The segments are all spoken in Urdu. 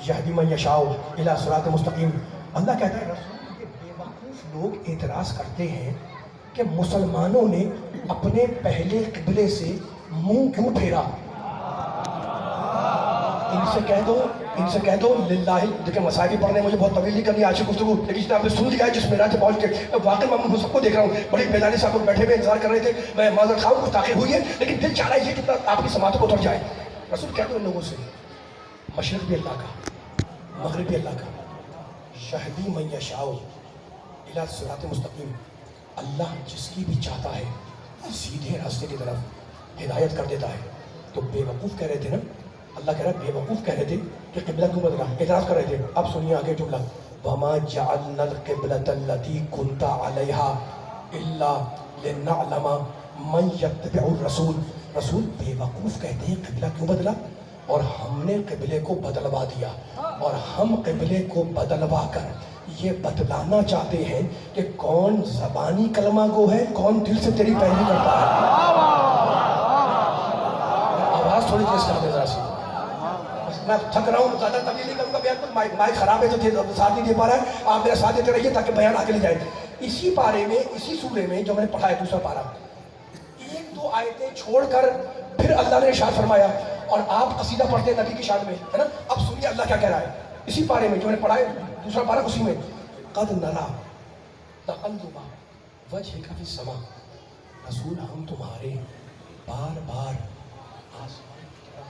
یہدی من یشاء الی صراط مستقیم. اللہ کہتا ہے رسول کے بے وقوف لوگ اعتراض کرتے ہیں کہ مسلمانوں نے اپنے پہلے قبلے سے منہ کیوں پھیرا. ان سے کہہ دو للہ. دیکھیں مسائل پڑھنے مجھے بہت طویل نہیں کرنی آج کی گفتگو، لیکن آپ نے سن لیا ہے جس معراج سے پہنچ کے واقعی میں سب کو دیکھ رہا ہوں، بڑی بیداری سے آپ لوگ بیٹھے ہوئے انتظار کر رہے تھے. میں معذرت خواہ کچھ تاخیر ہوئی ہے، لیکن دل چاہ رہا ہے یہ کہ آپ کی سماعتوں کو اتر جائے. رسول کہہ دو ان لوگوں سے مشرق بھی اللہ کا، مغرب بھی اللہ کا. یہدی من یشاء الی صراط مستقیم. اللہ جس کی بھی چاہتا ہے سیدھے راستے کی طرف ہدایت کر دیتا ہے. تو بے وقوف کہہ رہے تھے نا، اللہ کہہ رہا ہے بے وقوف کہہ رہے تھے کہ قبلہ کیوں بدلا، اعتراض کر رہے تھے. اب سنیے آگے جملہ، وَمَا جَعَلْنَا الْقِبْلَةَ الَّتِي كُنْتَ عَلَيْهَا إِلَّا لِنَعْلَمَ مَنْ يَتَّبِعُ الرَّسُولَ. رسول بے وقوف کہتے ہیں قبلہ کیوں بدلا، اور ہم نے قبلے کو بدلوا دیا، اور ہم قبلے کو بدلوا کر یہ بتلانا چاہتے ہیں کہ کون زبانی کلمہ گو ہے، کون دل سے تیری پیروی کرتا ہے. آواز تھوڑی تیز کر دے ذرا سی، میں تھک رہا ہوں، زیادہ طویل نہیں کروں گا بیان. مائک خراب ہے تو ساتھ نہیں دے پا رہا ہے، آپ میرا ساتھ دیتے رہیے تاکہ بیان آگے لے جائے. اسی پارے میں، اسی سورے میں جو میں نے پڑھا ہے دوسرا پارہ، ایک دو آیتیں چھوڑ کر پھر اللہ نے ارشاد فرمایا، اور آپ قصیدہ پڑھتے ہیں نبی کی شان میں، ہے نا. اب سنیے اللہ کیا کہہ رہا ہے اسی پارے میں جو میں نے پڑھا ہے دوسرا پارہ، اسی میں قد نرا تقلب وجہک فی السماء. رسول ہم تمہارے بار بار آسمان کی طرف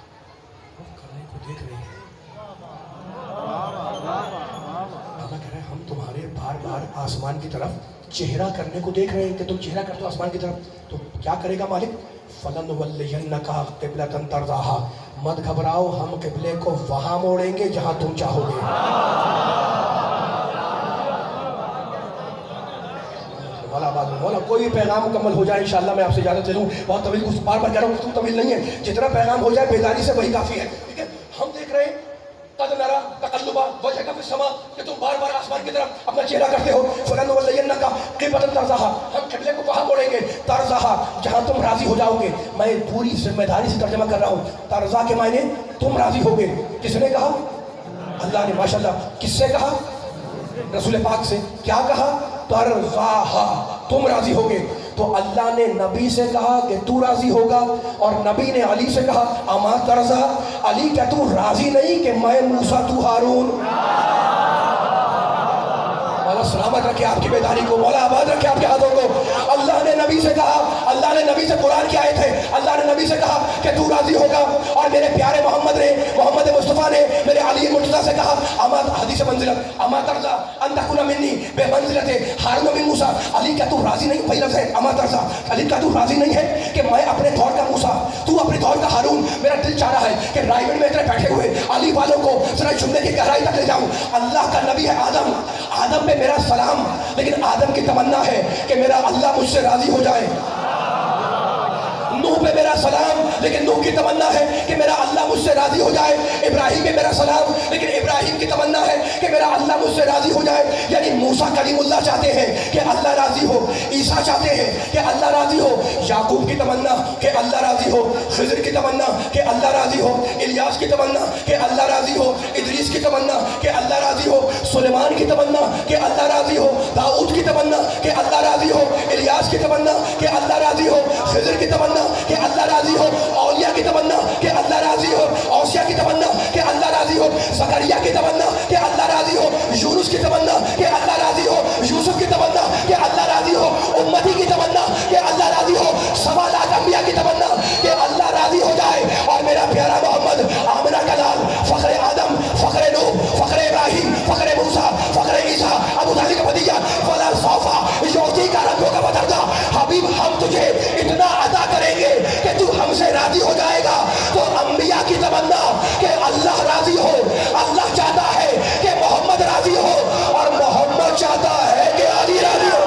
رخ کرنے کو دیکھ رہے ہیں. اللہ کہہ رہے ہیں ہم تمہارے بار بار آسمان کی طرف چہرہ کرنے کو دیکھ رہے ہیں کہ تم چہرہ کرتے ہو آسمان کی طرف. تو کیا کرے گا مالک؟ فَلَنُوَلِّيَنَّكَ قِبْلَةً تَرْضَاهَا. مت گھبراؤ، ہم قبلے کو وہاں موڑیں گے جہاں تم چاہو گے. مولا کوئی پیغام مکمل ہو جائے انشاءاللہ میں آپ سے اجازت لے لوں. بہت طویل کچھ بار بار کہہ رہا ہوں، گفتگو طویل نہیں ہے، جتنا پیغام ہو جائے بیداری سے وہی کافی ہے. ٹھیک ہے، ہم دیکھ رہے ہیں قد نرا تقلب وجہک فی السماء کہ تم بار بار آسمان کی طرف اپنا چہرہ کرتے ہو. فلنولینک قبلۃ ترضاها، ہم قبلے کو وہاں موڑیں گے ترضاها جہاں تم راضی ہو جاؤ گے. میں پوری ذمہ داری سے ترجمہ کر رہا ہوں. ترضا کے معنی تم راضی ہو گے. کس نے کہا؟ اللہ نے. ماشاءاللہ. کس سے کہا؟ رسول پاک سے. کیا کہا؟ ترضاها، تم راضی ہوگے. تو اللہ نے نبی سے کہا کہ تو راضی ہوگا، اور نبی نے علی سے کہا اما ترضا. علی کیا تو راضی نہیں کہ میں موسیٰ تو ہارون؟ مولا سلامت رکھے آپ کی بیداری کو، مولا آباد رکھے آپ کے ہاتھوں کو. اللہ نے نبی سے کہا، اللہ نے نبی سے قرآن کی آیت ہے، اللہ نے نبی سے کہا کہ تو راضی ہوگا. اور میرے پیارے محمد نے، محمد مصطفیٰ نے میرے علی مرتضیٰ سے کہا اما حدیث منزلت اما ترضا ان تکون منی بے منزلت ہارون من موسیٰ. علی کیا تو راضی نہیں؟ پہلا لفظ ہے اما ترضا. علی کیا تو راضی نہیں ہے کہ میں اپنے دور کا موسیٰ، تو اپنے دور کا ہارون؟ میرا دل چاہ رہا ہے کہ رائمنڈ میں اتنے بیٹھے ہوئے علی والوں کو ذرا جملے کی گہرائی تک لے جاؤں. اللہ کا نبی ہے آدم، آدم پہ میرا سلام، لیکن آدم کی تمنا ہے کہ میرا اللہ مجھ سے راضی ہو جائے. نوح پہ میرا سلام، لیکن نوح کی تمنا ہے کہ میرا اللہ مجھ سے راضی ہو جائے. ابراہیم پہ میرا سلام، لیکن ابراہیم کی تمنا ہے کہ میرا اللہ مجھ سے راضی ہو جائے. یعنی موسیٰ کلیم اللہ چاہتے ہیں کہ اللہ راضی ہو، عیسیٰ چاہتے ہیں کہ اللہ راضی ہو، یعقوب کی تمنا کہ اللہ راضی ہو، خضر کی تمنا کہ اللہ راضی ہو، الیاس کی تمنا کہ اللہ راضی ہو، ادریس کی تمنا کہ اللہ راضی ہو، سلیمان کی تمنا کہ اللہ راضی ہو، داؤد کی تمنا کہ اللہ راضی ہو، الیاس کی تمنا کہ اللہ راضی ہو، خضر کی تمنا کہ اللہ راضی ہو، اولیاء کی تمنا کہ اللہ راضی ہو، اوسیہ کی تمنا کہ اللہ راضی ہو، زکریا کی تمنا کہ اللہ راضی ہو، یونس کی تمنا کہ اللہ راضی ہو، یوسف کی تمنا کہ اللہ راضی ہو، امتی کی تمنا کہ اللہ راضی ہو، سوا لاکھ انبیاء کی تمنا کہ اللہ راضی ہو جائے. اور میرا پیارا محمد آمنہ کا لال، فخر آدم، فخر نوح، فخر ابراہیم، فخر موسیٰ، فخر عیسیٰ، ابو طالب کا بھتیجا، ولا صوفا یوتی کا ربوں کا بدرجہ. حبیب ہم تجھے اتنا عطا کریں گے کہ تو ہم سے راضی ہو جائے گا. تو انبیاء کی تمنا کہ اللہ راضی ہو، اللہ چاہتا ہے کہ محمد راضی ہو، اور محمد چاہتا ہے کہ علی راضی ہو.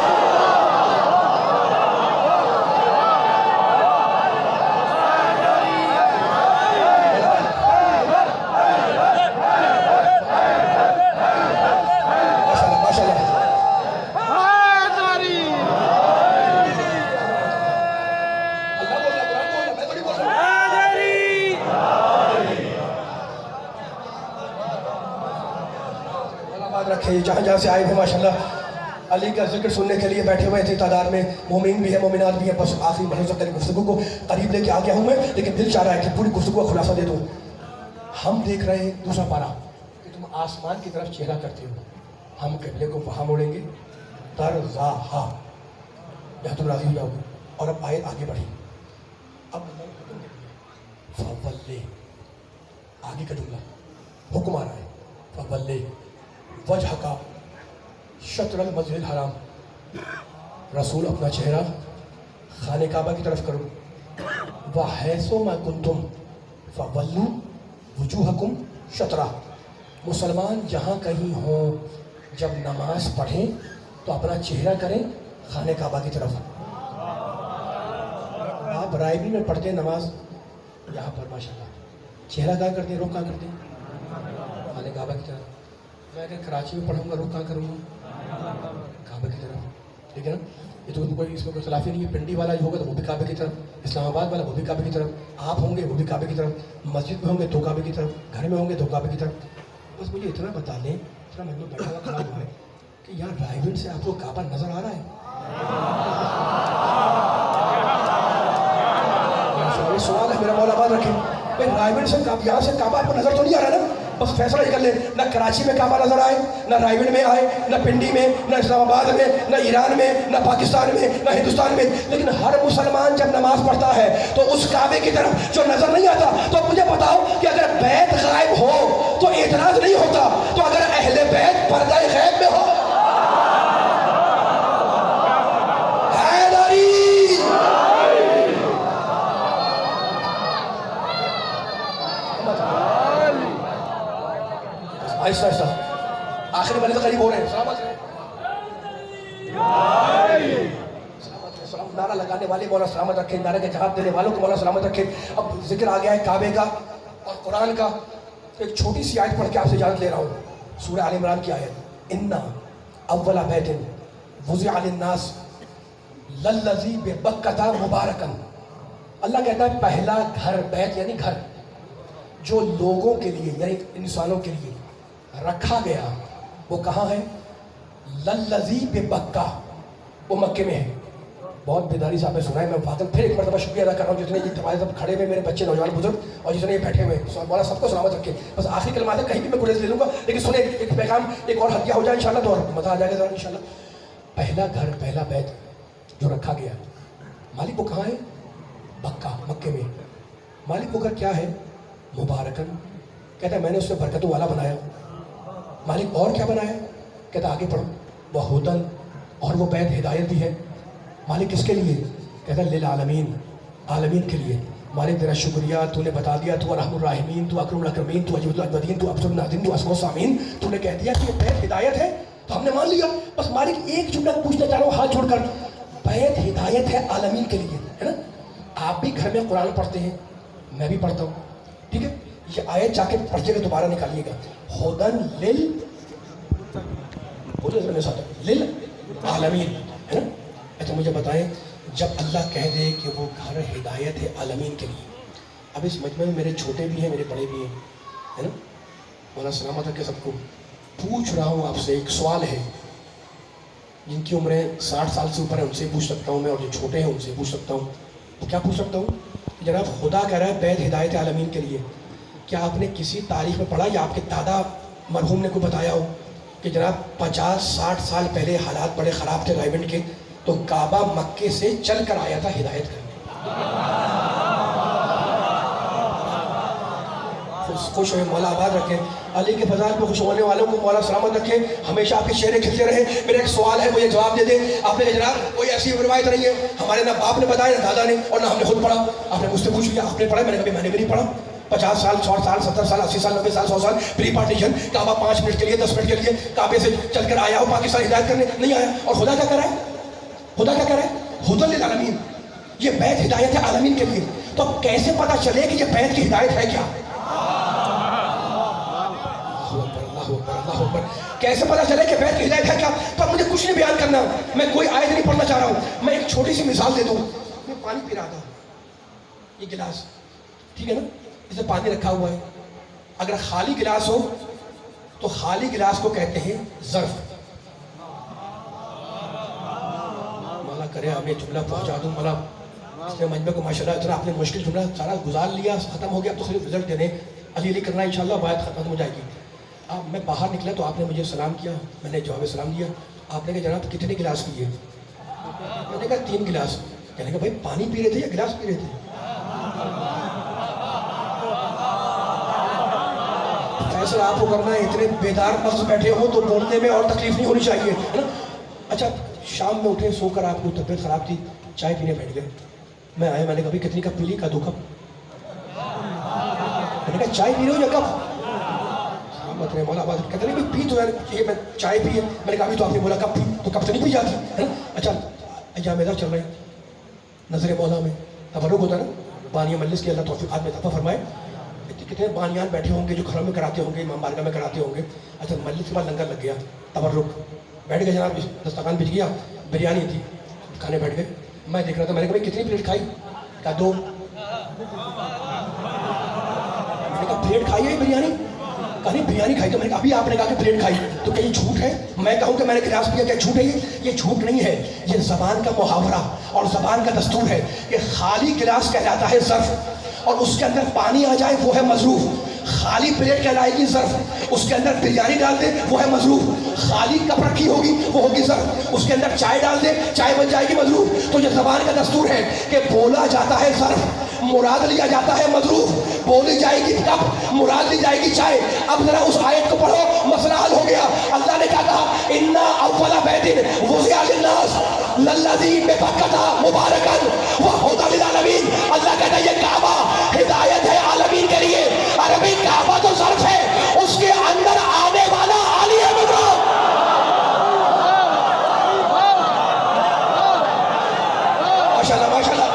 آباد رکھے جہاں جہاں سے آئے ہیں ماشاءاللہ علی کا ذکر سننے کے لیے بیٹھے ہوئے تھے تعداد میں مومن بھی ہیں مومنات بھی ہیں بس آخری مرحلے تک گفتگو کو قریب لے کے آ گیا ہوں میں لیکن دل چاہ رہا ہے کہ پوری گفتگو کا خلاصہ دے دوں ہم دیکھ رہے ہیں دوسرا پارہ کہ تم آسمان کی طرف چہرہ کرتے ہو ہم قبلے کو وہاں موڑیں گے ترزاہا جہاں تم راضی ہو جاؤ گے اور اب آیت آگے بڑھی اب فولے آگے کا جملہ حکم آ رہا ہے فولے وجہ کا شطر المسجد الحرام رسول اپنا چہرہ خانہ کعبہ کی طرف کرو وَحَيْثُ مَا كُنْتُمْ فَوَلُّوا وُجُوهَكُمْ شطرہ مسلمان جہاں کہیں ہوں جب نماز پڑھیں تو اپنا چہرہ کریں خانہ کعبہ کی طرف آپ رائبی میں پڑھتے ہیں نماز یہاں پر ماشاءاللہ چہرہ کہاں کرتے ہیں رخ کہاں کرتے ہیں خانہ کعبہ کی طرف میں اگر کراچی میں پڑھوں گا رخ کہاں کروں گا کعبہ کی طرف ٹھیک ہے نا یہ تو کوئی اس میں کوئی خلافی نہیں ہے پنڈی والا جو ہوگا تو وہ بھی کعبے کی طرف اسلام آباد والا وہ بھی کعبے کی طرف آپ ہوں گے وہ بھی کعبے کی طرف مسجد میں ہوں گے تو کعبے کی طرف گھر میں ہوں گے تو کعبے کی طرف بس مجھے اتنا بتا دیں اتنا مجموع بیٹھا ہوا کھڑا ہوا ہے کہ یار رائے سے آپ کو کعبہ نظر آ رہا ہے سوال ہے میرا مولا آباد رکھیں بھائی رائے سے یہاں سے کعبہ آپ کو نظر تو نہیں آ رہا ہے نا بس فیصلہ یہ کر لیں نہ کراچی میں کعبہ نظر آئے نہ رائے میں آئے نہ پنڈی میں نہ اسلام آباد میں نہ ایران میں نہ پاکستان میں نہ ہندوستان میں لیکن ہر مسلمان جب نماز پڑھتا ہے تو اس کعبے کی طرف جو نظر نہیں آتا تو مجھے بتاؤ کہ اگر بیت غائب ہو تو اعتراض نہیں ہوتا تو اگر اہل بیت پردہ غیب میں ہو آہستہ آہستہ آخری مرحلے قریب ہو رہے ہیں سلامت رہے سلامت رہے سلام نعرہ لگانے والے مولا سلامت رکھے نعرے کے جواب دینے والوں کو مولا سلامت رکھے اب ذکر آ گیا ہے کعبے کا اور قرآن کا ایک چھوٹی سی آیت پڑھ کے آپ سے اجازت لے رہا ہوں سورہ آل عمران کی آیت انا اول بیت وضع للناس للذی ببکۃ مبارکا اللہ کہتا ہے پہلا گھر بیت یعنی گھر جو لوگوں کے لیے یعنی انسانوں کے لیے رکھا گیا وہ کہاں ہے للذی ببکہ وہ مکے میں ہے بہت بیداری صاحب نے سنا ہے میں واقعا پھر ایک مرتبہ شکریہ ادا کر رہا ہوں جتنے یہ ہمارے سب کھڑے ہوئے میرے بچے نوجوان بزرگ اور جتنے یہ بیٹھے ہوئے مولا سب کو سلامت رکھے بس آخری کلمات ہے کہیں بھی میں گریز لے لوں گا لیکن سنیں ایک پیغام ایک اور ہدیہ ہو جائے انشاءاللہ تو اور مزہ آ جائے گا ذرا انشاءاللہ پہلا گھر پہلا بیت جو رکھا گیا مالک وہ کہاں ہے بکہ مکے میں مالک وہ گھر کیا ہے مبارکن کہتا ہے میں نے اس میں برکتوں والا بنایا مالک اور کیا بنایا کہتا آگے پڑھو وہ ہدن اور وہ بیت ہدایت بھی ہے مالک کس کے لیے کہتا ہے للعالمین عالمین کے لیے مالک تیرا شکریہ تو نے بتا دیا تو ارحم الراحمین تو اکرم الاکرمین تو اجود الاجودین تو ابصر الناظرین تو اسماء السامعین تو نے کہہ دیا کہ یہ بیت ہدایت ہے تو ہم نے مان لیا بس مالک ایک جملہ پوچھنا چاہ رہا ہوں ہاتھ جوڑ کر بیت ہدایت ہے عالمین کے لیے ہے نا آپ بھی گھر میں قرآن پڑھتے ہیں میں بھی پڑھتا ہوں ٹھیک ہے یہ آیت جا کے پڑھیے گا دوبارہ نکالیے گا ہدن للعالمین ہے نا اچھا مجھے بتائیں جب اللہ کہہ دے کہ وہ گھر ہدایت ہے عالمین کے لیے اب اس مجمع میں میرے چھوٹے بھی ہیں میرے بڑے بھی ہیں ہے نا مولا سلامت رکھے سب کو پوچھ رہا ہوں آپ سے ایک سوال ہے جن کی عمریں 60 سال سے اوپر ہے ان سے پوچھ سکتا ہوں میں اور جو چھوٹے ہیں ان سے پوچھ سکتا ہوں کیا پوچھ سکتا ہوں جناب خدا کہہ رہا ہے بیت ہدایت عالمین کے لیے کیا آپ نے کسی تاریخ میں پڑھا یا آپ کے دادا مرحوم نے کو بتایا ہو کہ جناب 50-60 سال پہلے حالات بڑے خراب تھے رائیونڈ کے تو کعبہ مکے سے چل کر آیا تھا ہدایت کرنے خوش ہوئے مولا آباد رکھے علی کے فضائل پہ خوش ہونے والوں کو مولا سلامت رکھے ہمیشہ آپ کے چہرے کھلتے رہے میرا ایک سوال ہے وہ یہ جواب دے دیں آپ نے جناب کوئی ایسی روایت نہیں ہے ہمارے نہ باپ نے بتایا نہ دادا نے اور نہ ہم نے خود پڑھا آپ نے مجھ سے پوچھ لیا آپ نے پڑھا میں نے کبھی میں نے بھی نہیں پڑھا 50 سال 60 سال 70 سال 80 سال 90 سال 100 سال پری پارٹیشن کعبہ 5 منٹ کے لیے 10 منٹ کے لیے کعبے سے چل کر آیا ہو پاکستان ہدایت کرنے نہیں آیا اور خدا کیا کر رہا ہے خدا کیا کر رہا ہے ہدن للعالمین یہ بیت ہدایت ہے عالمین کے لیے تو اب کیسے پتا چلے کہ یہ بیت کی ہدایت ہے کیا اللہ اکبر کیسے پتا چلے کہ بیت کی ہدایت ہے کیا تو اب مجھے کچھ نہیں بیان کرنا میں کوئی آیت نہیں پڑھنا چاہ رہا ہوں میں ایک چھوٹی سی مثال دے دوں میں پانی پی رہا تھا یہ گلاس ٹھیک ہے نا اسے پانی رکھا ہوا ہے اگر خالی گلاس ہو تو خالی گلاس کو کہتے ہیں ظرف. مولا کرے آپ نے جملہ پہنچا دوں. مولا اس نے مجمع کو ماشاء اللہ اتنا آپ نے مشکل جملہ سارا گزار لیا, ختم ہو گیا. اب تو صرف رزلٹ دینے علی علی کرنا انشاءاللہ, بات ختم ہو جائے گی. اب میں باہر نکلا تو آپ نے مجھے سلام کیا, میں نے جواب سلام دیا. آپ نے کہا جناب کتنے گلاس پیے؟ میں نے کہا 3 گلاس. کہنے کہ بھائی پانی پی رہے تھے یا گلاس پی رہے تھے؟ فیصلہ آپ کو کرنا ہے. اتنے بیدار مغز بیٹھے ہو تو بولنے میں اور تکلیف نہیں ہونی چاہیے, ہے نا. اچھا شام میں اٹھے سو کر, آپ کو طبیعت خراب تھی, چائے پینے بیٹھ گئے. میں آیا, میں نے کہا بھائی کتنی کپ پی لی؟ کا 2 کپ. میں نے کہا چائے پی رہے ہو یا کپ؟ مطلب مولا آباد کہتے ہیں پی تو یار یہ میں چائے پی ہے. میں نے کہا ابھی تو آپ نے بولا کپ پی, تو کپ تو نہیں پی جاتی, ہے نا. اچھا ایام ادھر چل رہے ہیں, نظر مولا میں تبرک ہوتا ہے نا, بانیہ مجلس کی اللہ توفیقات میں عطا فرمائے. کتنے بانیان بیٹھے ہوں گے جو گھروں میں کراتے ہوں گے, امام بارگاہ میں کراتے ہوں گے. اچھا مجلس کے بعد لنگر لگ گیا, تبرک بیٹھ گئے جناب, دسترخوان بچ گیا, بریانی تھی, کھانے بیٹھ گئے. میں دیکھ رہا تھا, میں نے کہا بھائی کتنی پلیٹ کھائی؟ کہا 2. میں نے کہا پلیٹ کھائی ہے بریانی؟ کہا نہیں بریانی کھائی. تو میں نے کہا ابھی آپ نے کہا کہ پلیٹ کھائی, تو کہیں جھوٹ ہے؟ میں کہوں کہ میں نے گلاس پیا, کیا جھوٹ ہے؟ یہ جھوٹ نہیں ہے, یہ زبان کا محاورہ اور زبان کا دستور ہے. یہ خالی گلاس کہلاتا ہے ظرف, اور اس کے اندر پانی آ جائے وہ ہے مظروف. خالی پلیٹ کہلائے گی ظرف, اس کے اندر بریانی ڈال دے وہ ہے مظروف. خالی کپ رکھی ہوگی وہ ہوگی ظرف, اس کے اندر چائے ڈال دے چائے بن جائے گی مظروف. تو یہ زبان کا دستور ہے کہ بولا جاتا ہے ظرف, مراد لیا جاتا ہے مظروف. بولی جائے گی کپ, مراد لی جائے گی چائے. اب ذرا اس آیت کو پڑھو, مسئلہ حل ہو گیا. اللہ نے کیا کہا؟ انا اول بیت وضع للناس للذی ببکۃ مبارکا وہدی للعالمین. اللہ کہتا ہے یہ کعبہ ہدایت ہے عالمین کے لیے. عربی کعبہ تو ظرف ہے, اس کے اندر آنے والا علی ہے مدرو. ماشاءاللہ ماشاءاللہ.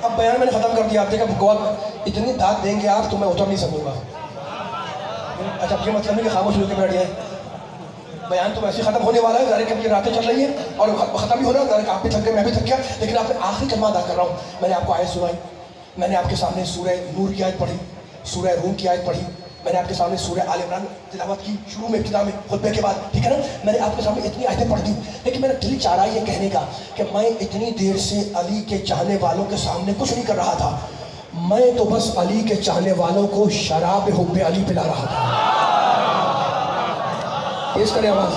اب بیان میں نے ختم کر دیا. آپ دیکھا بکواس اتنی داد دیں گے آپ تو میں اتر نہیں سکوں گا. اچھا اب یہ مطلب نہیں کہ خاموش ہو کے بیٹھ جائیں. بیان تو ویسے ختم ہونے والا ہے, ظاہر کہ اب یہ راتیں چل رہی ہیں اور ختم بھی ہو رہا ہے. ظاہر کہ آپ بھی تھک گئے, میں بھی تھک گیا, لیکن آپ نے آخری کلمہ ادا کر رہا ہوں. میں نے آپ کو آیت سنائی, میں نے آپ کے سامنے سورہ نور کی آیت پڑھی, سورہ روم کی آیت پڑھی, میں نے آپ کے سامنے سورہ آل عمران تلاوت کی شروع میں, ابتدا میں, خطبے کے بعد, ٹھیک ہے نا. میں نے آپ کے سامنے اتنی آیتیں پڑھ دی, لیکن میرا دل چاہ رہا ہے یہ کہنے کا کہ میں اتنی دیر سے علی کے چاہنے والوں کے سامنے کچھ نہیں کر رہا تھا. میں تو بس علی کے چاہنے والوں کو شراب حب علی پلا رہا تھا. تیز کریں آواز.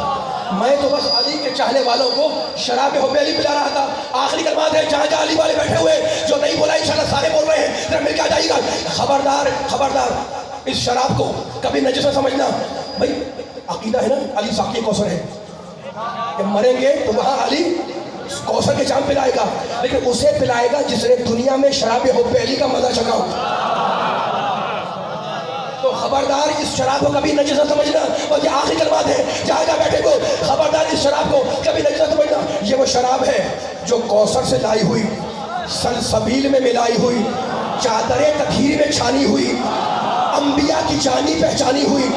میں تو بس علی کے چاہنے والوں کو شراب حب علی پلا رہا تھا. آخری کلمات ہے, جہاں جہاں علی والے بیٹھے ہوئے, جو نہیں بولا انشاءاللہ سارے بول رہے ہیں, ذرا مل کے آ جائیے گا. خبردار خبردار, اس شراب کو کبھی نجس نہ سمجھنا. بھائی عقیدہ ہے نا علی ساقی کوثر ہے, کہ مریں گے تو وہاں علی کوثر کے جام پلائے گا, لیکن اسے پلائے گا جس نے دنیا میں شراب حب علی کا مزہ چکھا ہو. تو خبردار اس شراب کو کبھی نجس نہ سمجھنا. اور یہ آخری کلمات ہے, جہاں جہاں بیٹھے کو خبردار اس شراب کو کبھی نجس نہ سمجھنا. یہ وہ شراب ہے جو کوثر سے لائی ہوئی, سلسبیل میں ملائی ہوئی, چادر تطہیر میں چھانی ہوئی, انبیاء کی جانی پہچانی ہوئی.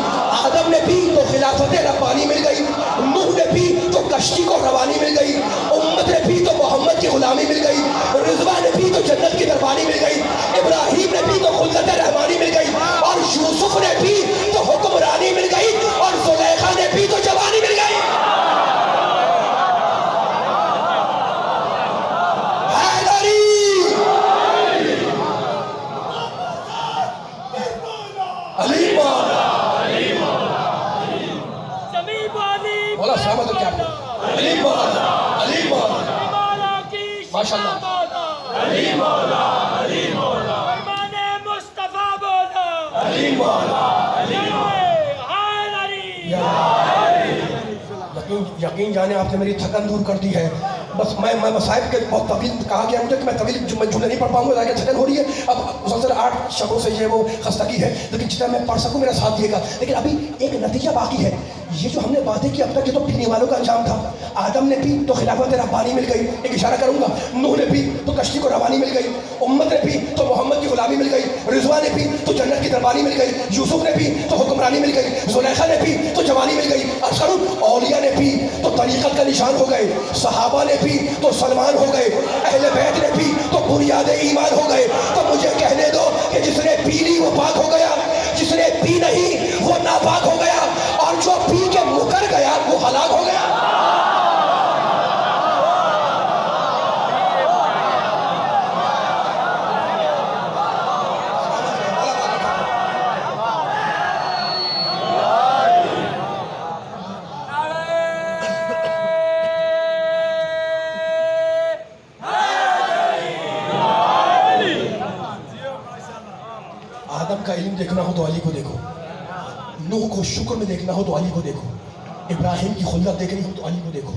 آدم نے پی تو خلافت ربانی مل گئی, نوح نے پی تو کشتی کو روانی مل گئی, امت نے پی تو محمد کی غلامی مل گئی, رضوان نے پی تو جنت کی دربانی مل گئی, ابراہیم نے پی تو خلت رحمانی مل گئی, اور یوسف نے پی تو حکمرانی مل گئی, اور زلیخا نے پی تو جوانی مل گئی. ماشاء اللہ علی مولا, علی مولا, فرمان مصطفیٰ مولا, علی مولا, علی مولا. یقین جانے آپ نے میری تھکن دور کر دی ہے. بس میں مصائب کے بہت طویل کہا گیا مجھے کہ میں طویل جملے نہیں پڑھ پاؤں گا، کہ جھگڑ ہو رہی ہے، اب مسلسل 8 شبوں سے یہ وہ خستگی ہے، لیکن جتنا میں پڑھ سکوں میرا ساتھ دیے گا۔ لیکن ابھی ایک نتیجہ باقی ہے، یہ جو ہم نے باتیں کی اب تک یہ تو پینے والوں کا انجام تھا۔ آدم نے پی تو خلافت ربانی مل گئی، ایک اشارہ کروں گا، نوح نے پی تو کشتی کو روانی مل گئی، امت نے پی تو محمد کی غلامی مل گئی، رضوان نے پی تو جنت کی دربانی مل گئی، یوسف نے پی تو حکمرانی مل گئی، زلیخا نے پی تو جوانی مل گئی، اولیاء نے پی تو طریقت کا نشان ہو گئے، صحابہ نے پی تو سلمان ہو گئے، اہل بیت نے پی تو بنیاد ایمان ہو گئے۔ تو مجھے کہنے دو کہ جس نے پی لی وہ پاک ہو گیا، جس نے پی نہیں وہ ناپاک ہو گیا، اور جو پی کے مکر گیا وہ ہلاک ہو گیا۔ آدم کا علم دیکھنا ہو تو علی کو دیکھو، نوح کو شکر میں دیکھنا ہو تو علی کو دیکھو، ابراہیم کی خلت دیکھنی ہو تو علی کو دیکھو،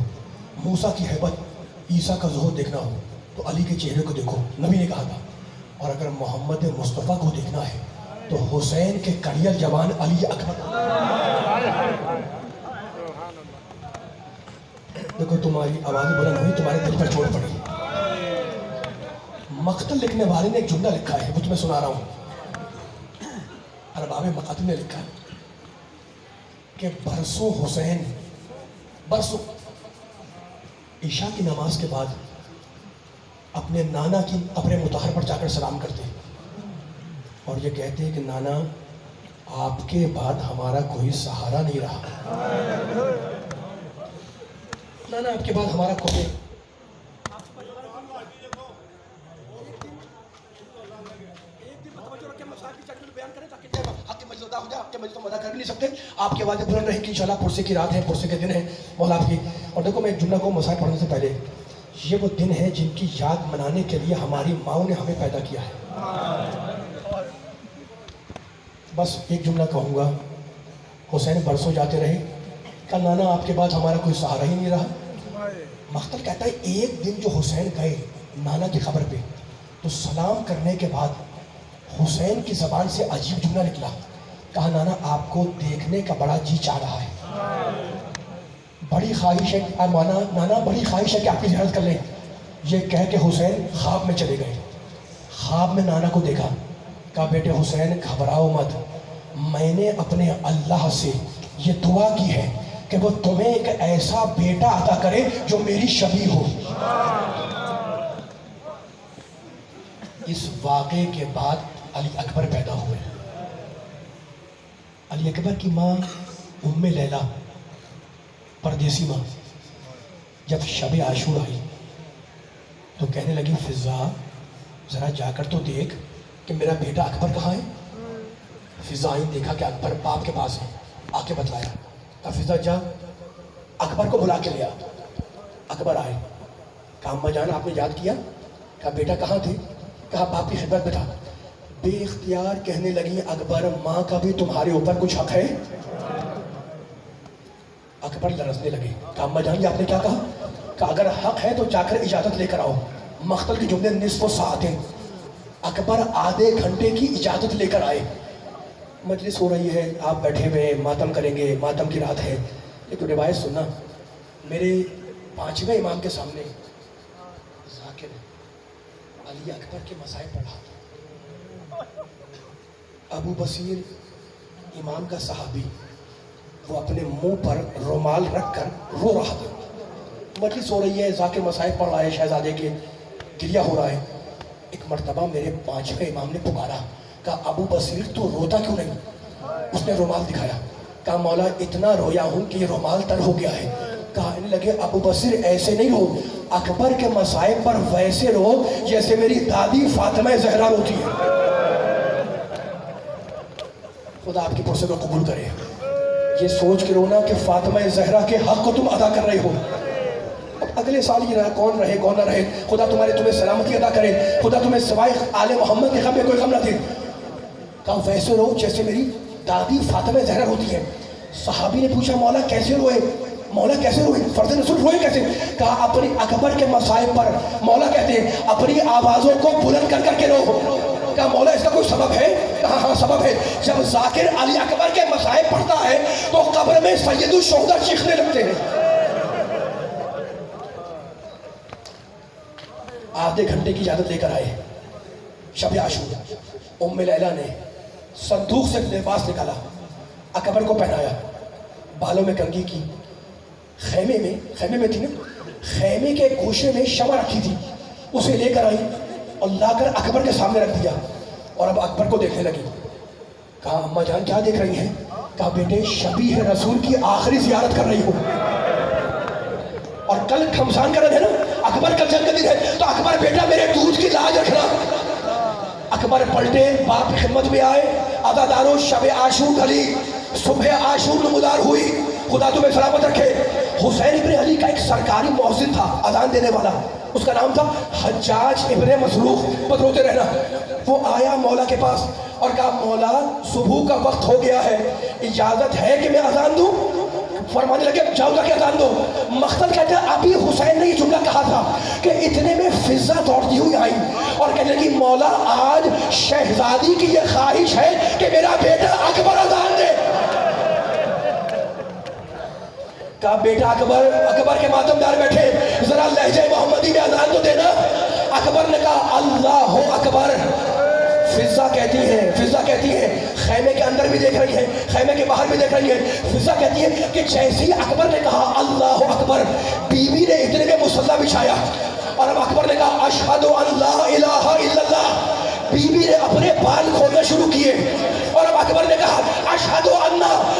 موسیٰ کی ہیبت، عیسیٰ کا ظہور دیکھنا ہو تو علی کے چہرے کو دیکھو، نبی نے کہا تھا۔ اور اگر محمد مصطفیٰ کو دیکھنا ہے تو حسین کے کڑیل جوان علی اکبر۔ دیکھو تمہاری آواز بلند ہوئی، تمہارے دل پر چوٹ پڑی۔ مقتل لکھنے والے نے ایک جملہ لکھا ہے، وہ تمہیں سنا رہا ہوں۔ ارباب مقاتل نے لکھا کہ برسوں حسین، برسوں عشاء کی نماز کے بعد اپنے نانا کی قبر مطہر پر جا کر سلام کرتے اور یہ کہتے ہیں کہ نانا آپ کے بعد ہمارا کوئی سہارا نہیں رہا، نانا آپ کے بعد ہمارا کوئی۔ کر بھی نہیں سکتے، آپ کی آوازیں بلند رہیں کہ انشاءاللہ پرسے کی رات ہے، پرسے کے دن ہے مولا آپ کی۔ اور دیکھو میں ایک جملہ کو مسائل پڑھنے سے پہلے، یہ وہ دن ہے جن کی یاد منانے کے لیے ہماری ماؤں نے ہمیں پیدا کیا ہے۔ بس ایک جملہ کہوں گا، حسین برسوں جاتے رہے، کہ نانا آپ کے بعد ہمارا کوئی سہارا ہی نہیں رہا۔ مختل کہتا ہے ایک دن جو حسین گئے نانا کی خبر پہ تو سلام کرنے کے بعد حسین کی زبان سے عجیب جملہ نکلا، کہا نانا آپ کو دیکھنے کا بڑا جی چاہ رہا ہے، بڑی خواہش ہے نانا بڑی خواہش ہے کہ آپ کی زیارت کر لیں۔ یہ کہہ کے حسین خواب میں چلے گئے، خواب میں نانا کو دیکھا، کہا بیٹے حسین گھبراؤ مت، میں نے اپنے اللہ سے یہ دعا کی ہے کہ وہ تمہیں ایک ایسا بیٹا عطا کرے جو میری شبیہ ہو۔ اس واقعے کے بعد علی اکبر پیدا ہوئے۔ علی اکبر کی ماں ام لیلہ، پردیسی ماں، جب شب عاشور آئی تو کہنے لگی فضا ذرا جا کر تو دیکھ کہ میرا بیٹا اکبر کہاں ہے۔ فضا آئی، دیکھا کہ اکبر باپ کے پاس ہے، آ کے بتلایا، کہا فضا جا اکبر کو بلا کے لیا۔ اکبر آئے، کہا اماں جان آپ نے یاد کیا؟ کہا بیٹا کہاں تھے؟ کہا باپ کی خدمت میں تھا۔ بے اختیار کہنے لگی اکبر ماں کا بھی تمہارے اوپر کچھ حق ہے؟ اکبر لرزنے لگے، کہا اماں جان یہ آپ نے کیا کہا؟ کہا اگر حق ہے تو جا کر اجازت لے کر آؤ۔ مقتل کے جملے نصف ساعتیں، اکبر آدھے گھنٹے کی اجازت لے کر آئے۔ مجلس ہو رہی ہے، آپ بیٹھے ہوئے ماتم کریں گے، ماتم کی رات ہے، لیکن روایت سننا، میرے 5ویں امام کے سامنے ذاکر علی اکبر کے مسائل پڑھا، ابو بصیر امام کا صحابی، وہ اپنے منہ پر رومال رکھ کر رو رہا تھا۔ مجلس ہو رہی ہے، ذاکر مسائل پڑھ رہا ہے، شہزادے کے گریہ ہو رہا ہے۔ ایک مرتبہ میرے 5ویں امام نے پکارا، کہا ابو بصیر تو روتا کیوں نہیں؟ اس نے رومال دکھایا، کہا مولا اتنا رویا ہوں کہ یہ رومال تر ہو گیا ہے۔ کہنے لگے ابو بصیر ایسے نہیں رو، اکبر کے مسائب پر ویسے رو جیسے میری دادی فاطمہ زہرا روتی ہے۔ خدا آپ کی پرسے کو قبول کرے۔ یہ سوچ کے رونا کہ فاطمہ زہرا کے حق کو تم ادا کر رہے ہو، اب اگلے سال یہ رہا کون رہے کون نہ رہے، خدا تمہیں سلامتی عطا کرے، خدا تمہیں سوائے آل محمد کے غم میں کوئی غم نہ دے۔ کہا ویسے رو جیسے میری دادی فاطمہ زہرا روتی ہے۔ صحابی نے پوچھا مولا کیسے روئے؟ مولا کیسے روئے؟ فرد رسول روئے کیسے؟ کہا اپنی اکبر کے مصائب پر مولا کہتے ہیں اپنی آوازوں کو بلند کر کر کے رو. کہا مولا اس کا کوئی سبب ہے؟ کہا ہاں سبب ہے. جب ذاکر علی اکبر کے مصائب پڑھتا ہے تو قبر میں سید الشہداء چیخنے لگتے ہیں. آدھے گھنٹے کی اجازت لے کر آئے. شب عاشور ام لیلہ نے صندوق سے لباس نکالا, اکبر کو پہنایا, بالوں میں کنگھی کی, خیمے میں تھی نا, خیمے کے گوشے میں شمع رکھی تھی, اسے لے کر آئی اور لا کر اکبر کے سامنے رکھ دیا. اور اب اکبر کو دیکھنے لگی. کہا اماں جان کیا دیکھ رہی ہیں؟ کہا بیٹے شبیہ رسول کی آخری زیارت کر رہی ہوں. اور کل گھمسان کا دن ہے نا, اکبر کل جنگ کا دن ہے, تو اکبر بیٹا میرے دودھ کی لاج رکھنا. اکبر پلٹے, باپ کی خدمت میں آئے, عزادارو شب عاشور ڈھلی, صبح عاشور نمودار ہوئی, خدا تمہیں سلامت رکھے. حسین ابن علی کا ایک سرکاری مؤذن تھا, اذان دینے والا, اس کا نام تھا حجاج ابن مسروق, بس روتے رہنا. وہ آیا مولا کے پاس اور کہا مولا صبح کا وقت ہو گیا ہے, اجازت ہے کہ میں اذان دوں؟ فرمانے لگے جاؤ جا کے اذان دو. مقتل کہتے ہیں ابھی حسین نے یہ جملہ کہا تھا کہ اتنے میں فضا دوڑتی ہوئی آئی اور کہنے لگی مولا آج شہزادی کی یہ خواہش ہے کہ میرا بیٹا اکبر اذان دے. کہا بیٹا اکبر کے ماتمدار بیٹھے, ذرا لہجہ محمدی میں اذان تو دینا. اکبر نے کہا اللہ اکبر. فضا کہتی ہے خیمے کے اندر بھی دیکھ رہی ہے, خیمے کے باہر بھی دیکھ رہی ہے. فضا کہتی ہے کہ جیسے ہی اکبر نے کہا اللہ اکبر, بیوی نے اتنے میں مصلی بچھایا اور اب اکبر نے کہا اشہد ان لا الہ الا اللہ. بیوی نے اپنے بال کھولنا شروع کیے اور اب اکبر نے کہا اشہد ان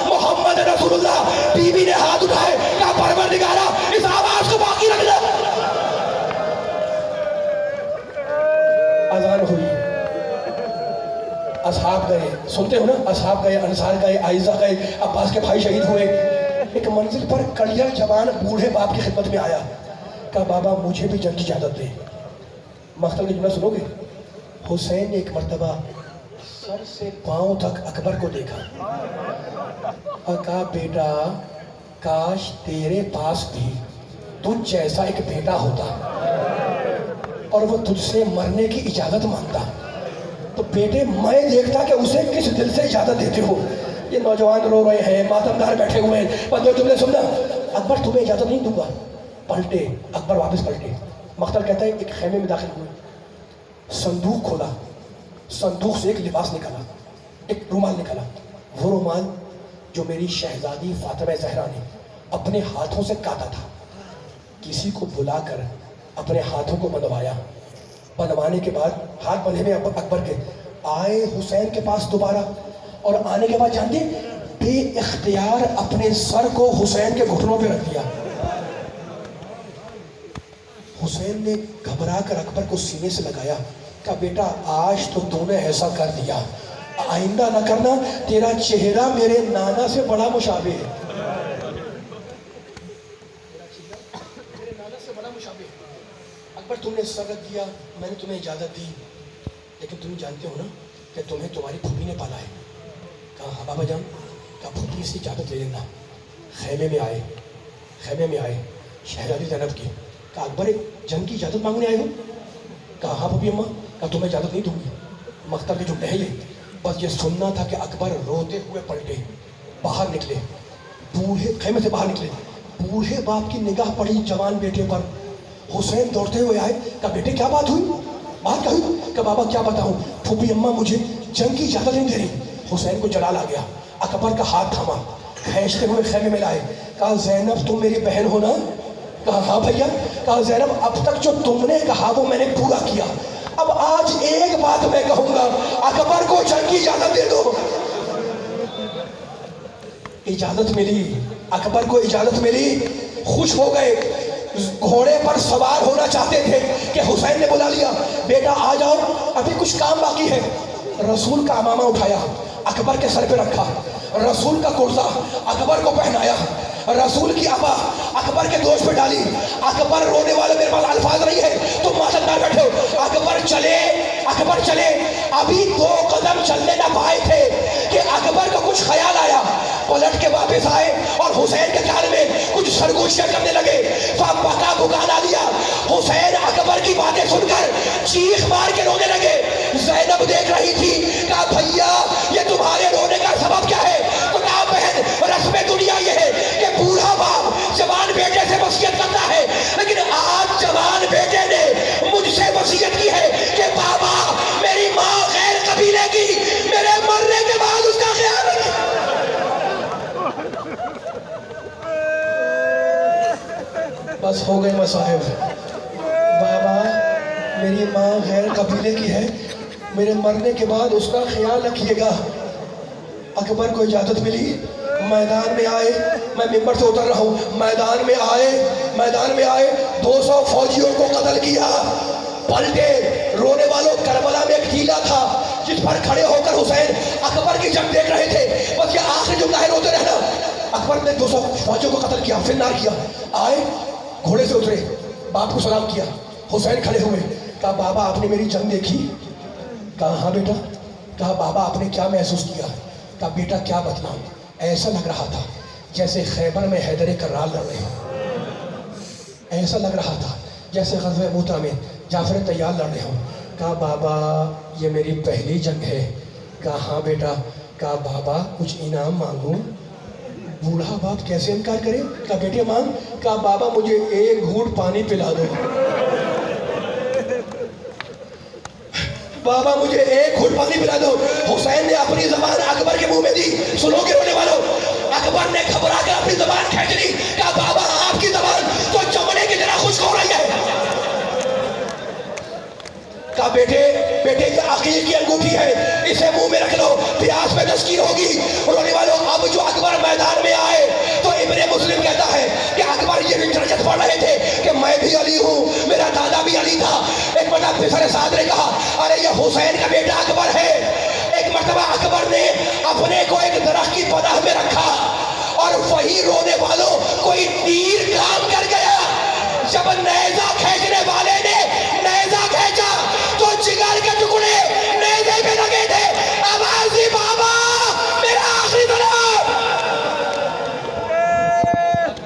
محمد رسول اللہ. بیوی نے ہاتھ اٹھائے, کہا پروردگارا اس آواز کو باقی رکھنا. اذان ہوئی, اصحاب گئے, سنتے ہو نا, اصحاب گئے, انصار گئے, عائزہ گئے, عباس کے بھائی شہید ہوئے. ایک منزل پر کڑیا جوان بوڑھے باپ کی خدمت میں آیا, کہا بابا مجھے بھی جنگ کی اجازت دے. مقتل کی جملہ سنو گے؟ حسین نے ایک مرتبہ سر سے پاؤں تک اکبر کو دیکھا اور کہا بیٹا کاش تیرے پاس بھی تجھ جیسا ایک بیٹا ہوتا اور وہ تجھ سے مرنے کی اجازت مانگتا, تو بیٹے میں دیکھتا کہ اسے کس دل سے اجازت دیتے ہو. یہ نوجوان رو رہے ہیں, ماتمدار بیٹھے ہوئے ہیں, بس دو جملے سننا. اکبر تمہیں اجازت نہیں دوں گا. پلٹے, اکبر واپس پلٹے. مقتل کہتا ہے ایک خیمے میں داخل ہوئے, صندوق کھولا, صندوق سے ایک لباس نکالا, ایک رومال نکالا. وہ رومال جو میری شہزادی فاطمہ زہرا نے اپنے ہاتھوں سے کاٹا تھا, کسی کو بلا کر اپنے ہاتھوں کو بندوایا. بنوانے کے بعد ہاتھ بندھے میں اکبر کے آئے حسین کے پاس دوبارہ, اور آنے کے بعد جانتے بے اختیار اپنے سر کو حسین کے گھٹنوں پہ رکھ دیا. حسین نے گھبرا کر اکبر کو سینے سے لگایا, کہا بیٹا آج تو نے ایسا کر دیا, آئندہ نہ کرنا, تیرا چہرہ میرے نانا سے بڑا مشابہ ہے. اکبر تم نے سر رکھ دیا, میں نے تمہیں اجازت دی, لیکن تم جانتے ہو نا کہ تمہیں تمہاری پھوپھی نے پالا ہے. کہا ہاں بابا جان. کہا پھوپھی سے اجازت لے لینا. خیمے میں آئے شہزادی زینب کی. کہا اکبر ایک جنگ کی اجازت مانگنے آئے ہو؟ کہا ہاں پھوپھی اماں. کہا تمہیں اجازت نہیں دوں گی. مقتل کے جملے ہیں یہ, بس یہ سننا تھا کہ اکبر روتے ہوئے پلٹے, باہر نکلے, خیمے سے باہر نکلے. بوڑھے باپ کی نگاہ پڑی جوان بیٹے پر. حسین دوڑتے ہوئے آئے, کہا بیٹے کیا بات ہوئی؟ بات کیا ہوئی؟ کہا بابا کیا بتاؤں, پھوپھی اماں مجھے جنگ کی اجازت نہیں دے رہی. حسین کو جلال آ گیا, اکبر کا ہاتھ تھاما, کھینچتے ہوئے خیمے میں لائے. کہا زینب تم میری بہن ہو نا؟ کہا ہاں بھیا. کہا زینب اب تک جو تم نے کہا وہ میں نے پورا کیا, اب آج ایک بات میں کہوں گا, اکبر کو جنگ کی اجازت دے دو. اجازت ملی, اکبر کو اجازت ملی, خوش ہو گئے. گھوڑے پر سوار ہونا چاہتے تھے کہ حسین نے بلا لیا, بیٹا آ جاؤ ابھی کچھ کام باقی ہے. رسول کا امامہ اٹھایا, اکبر کے سر پہ رکھا, رسول کا کرتا اکبر کو پہنایا, رسول کی آبا اکبر کے دوش پہ ڈالی. اکبر رونے والے, میرے پاس الفاظ نہیں ہے, تم ماتمدار بیٹھے ہو. اکبر چلے, ابھی 2 قدم چلنے نہ پائے تھے کہ اکبر کو کچھ خیال آیا, پلٹ کے واپس آئے اور حسین کے خیال میں کچھ سرگوشیاں کرنے لگے، پکا بکانا دیا۔ حسین اکبر کی باتیں سن کر چیخ مار کے رونے لگے۔ زینب دیکھ رہی تھی، کہا بھیا یہ تمہارے رونے کا سبب کیا ہے؟ تو کہا بہن رسم دنیا یہ ہے کہ بوڑھا باپ جوان بیٹے سے وصیت کرتا ہے، لیکن آج جوان بیٹے نے مجھ سے وصیت کی ہے کہ بابا میری ماں غیر قبیلے کی، میرے مرنے کے بعد اس کا خیال رکھیں۔ بس ہو گئے مصائب، بابا میری ماں غیر قبیلے کی ہے، میرے مرنے کے بعد اس کا خیال رکھیے گا۔ اکبر کو اجازت ملی، میدان میں آئے، میں ممبر سے اتر رہا ہوں، میدان میں آئے 200 فوجیوں کو قتل کیا، پلٹے۔ رونے والوں کربلا میں ایک ٹیلہ تھا جس پر کھڑے ہو کر حسین اکبر کی جنگ دیکھ رہے تھے، بس یہ آخری جملہ ہے روتے رہنا۔ اکبر نے 200 فوجیوں کو قتل کیا، فنار کیا، آئے گھوڑے سے اترے، باپ کو سلام کیا، حسین کھڑے ہوئے، کہا بابا آپ نے میری جنگ دیکھی؟ کہا ہاں بیٹا۔ کہا بابا آپ نے کیا محسوس کیا؟ کہا بیٹا کیا بتلاؤں، ایسا لگ رہا تھا جیسے خیبر میں حیدر کرار لڑ رہے ہوں، ایسا لگ رہا تھا جیسے غزوہ موتا میں جعفر طیار لڑ رہے ہوں۔ کہا بابا یہ میری پہلی جنگ ہے۔ کہا ہاں بیٹا۔ کہا بابا کچھ انعام مانگوں؟ بوڑھا باپ کیسے انکار کرے؟ کہا بیٹے مانگ۔ کہا بابا مجھے ایک گھونٹ پانی پلا دو، بابا مجھے ایک گھونٹ پانی پلا دو۔ حسین نے اپنی زبان اکبر کے منہ میں دی، سنو گے رونے والوں، اکبر نے گھبرا کر اپنی زبان کھینچ لی۔ کہا بابا آپ کی زبان تو چمڑے کی طرح خشک ہو رہی ہے۔ کہا بیٹے یہ عقیل کی انگوٹھی ہے، اسے منہ میں رکھ لو، پیاس میں تسکین ہوگی۔ رونے والوں اب جو اکبر میدان میں آئے تو ابن مسلم کہتا ہے کہ اکبر یہ درجت پڑھ رہے تھے کہ میں بھی علی ہوں، میرا دادا بھی علی تھا۔ ایک مرتبہ پسر سعد نے کہا ارے یہ حسین کا بیٹا اکبر ہے۔ ایک مرتبہ اکبر نے اپنے کو ایک درخت کی پناہ میں